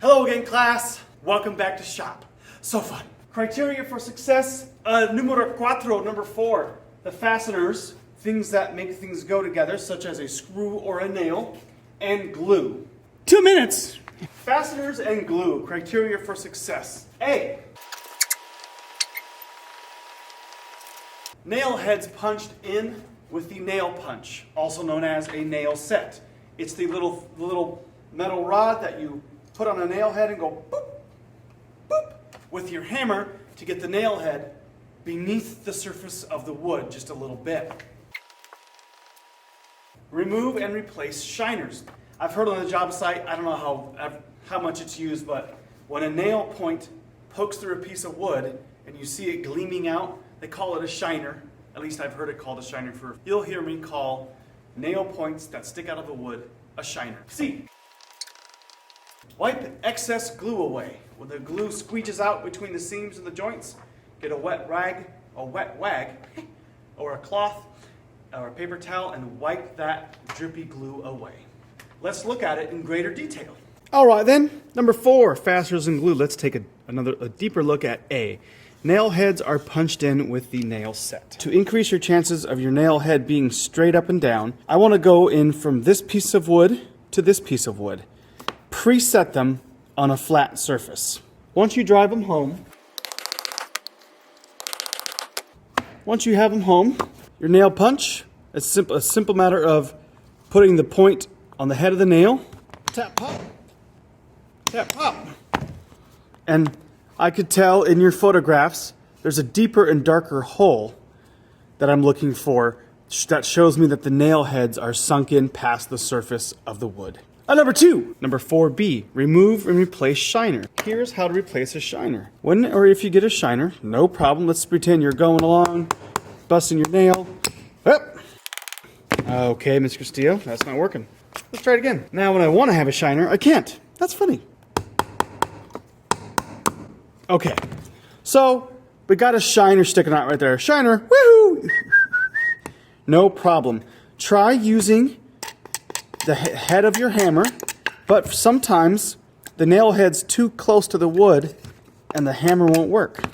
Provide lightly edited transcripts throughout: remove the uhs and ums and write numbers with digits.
Hello again, class. Welcome back to shop. So fun. Criteria for success, numero cuatro, number 4. The fasteners, things that make things go together, such as a screw or a nail, and glue. 2 minutes. Fasteners and glue, criteria for success. A. Nail heads punched in with the nail punch, also known as a nail set. It's the little metal rod that you put on a nail head and go boop, boop, with your hammer to get the nail head beneath the surface of the wood just a little bit. Remove and replace shiners. I've heard on the job site, I don't know how much it's used, but when a nail point pokes through a piece of wood and you see it gleaming out, they call it a shiner. At least I've heard it called a shiner. You'll hear me call nail points that stick out of the wood a shiner. C. Wipe excess glue away. When the glue squeeges out between the seams and the joints, get a wet rag, a wet wag, or a cloth, or a paper towel, and wipe that drippy glue away. Let's look at it in greater detail. All right then, number 4, fasteners and glue. Let's take a deeper look at A. Nail heads are punched in with the nail set. To increase your chances of your nail head being straight up and down, I want to go in from this piece of wood to this piece of wood. Preset them on a flat surface. Once you drive them home, once you have them home, your nail punch, it's a simple matter of putting the point on the head of the nail, tap, pop, tap, pop. And I could tell in your photographs, there's a deeper and darker hole that I'm looking for that shows me that the nail heads are sunk in past the surface of the wood. Number 2, number 4B, remove and replace shiner. Here's how to replace a shiner. When or if you get a shiner, no problem. Let's pretend you're going along, busting your nail. Yep. Okay, Mr. Castillo, that's not working. Let's try it again. Now when I want to have a shiner, I can't. That's funny. Okay, so we got a shiner sticking out right there. Shiner, woohoo! No problem. Try using the head of your hammer, but sometimes the nail head's too close to the wood and the hammer won't work.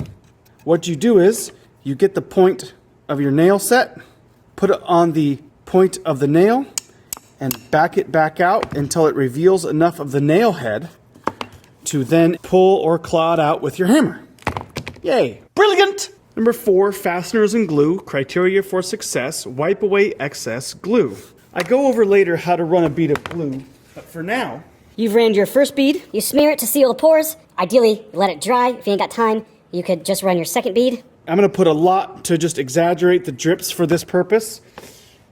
What you do is you get the point of your nail set, put it on the point of the nail, and back it back out until it reveals enough of the nail head to then pull or claw it out with your hammer. Yay! Brilliant! Number 4, fasteners and glue, criteria for success, wipe away excess glue. I go over later how to run a bead of glue, but for now... You've ran your first bead. You smear it to seal the pores. Ideally, you let it dry. If you ain't got time, you could just run your second bead. I'm going to put a lot to just exaggerate the drips for this purpose.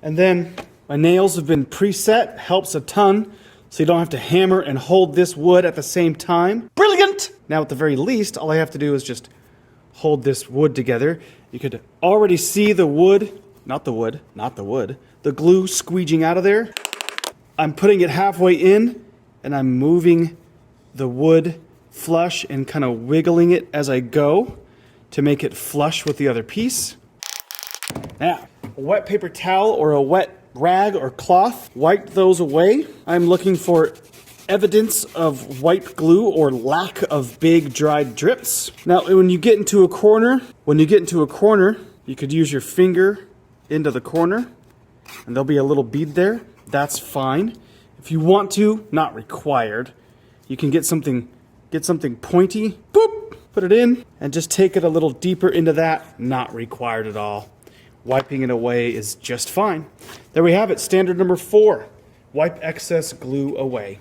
And then my nails have been preset, helps a ton, so you don't have to hammer and hold this wood at the same time. Brilliant! Now at the very least, all I have to do is just hold this wood together. You could already see the wood, the glue squeeging out of there. I'm putting it halfway in, and I'm moving the wood flush and kind of wiggling it as I go to make it flush with the other piece. Now, a wet paper towel or a wet rag or cloth, wipe those away. I'm looking for evidence of white glue or lack of big dried drips. Now, when you get into a corner, you could use your finger into the corner and there'll be a little bead there. That's fine. If you want to, not required, you can get something pointy, boop, put it in, and just take it a little deeper into that. Not required at all. Wiping it away is just fine. There we have it, standard number 4. Wipe excess glue away.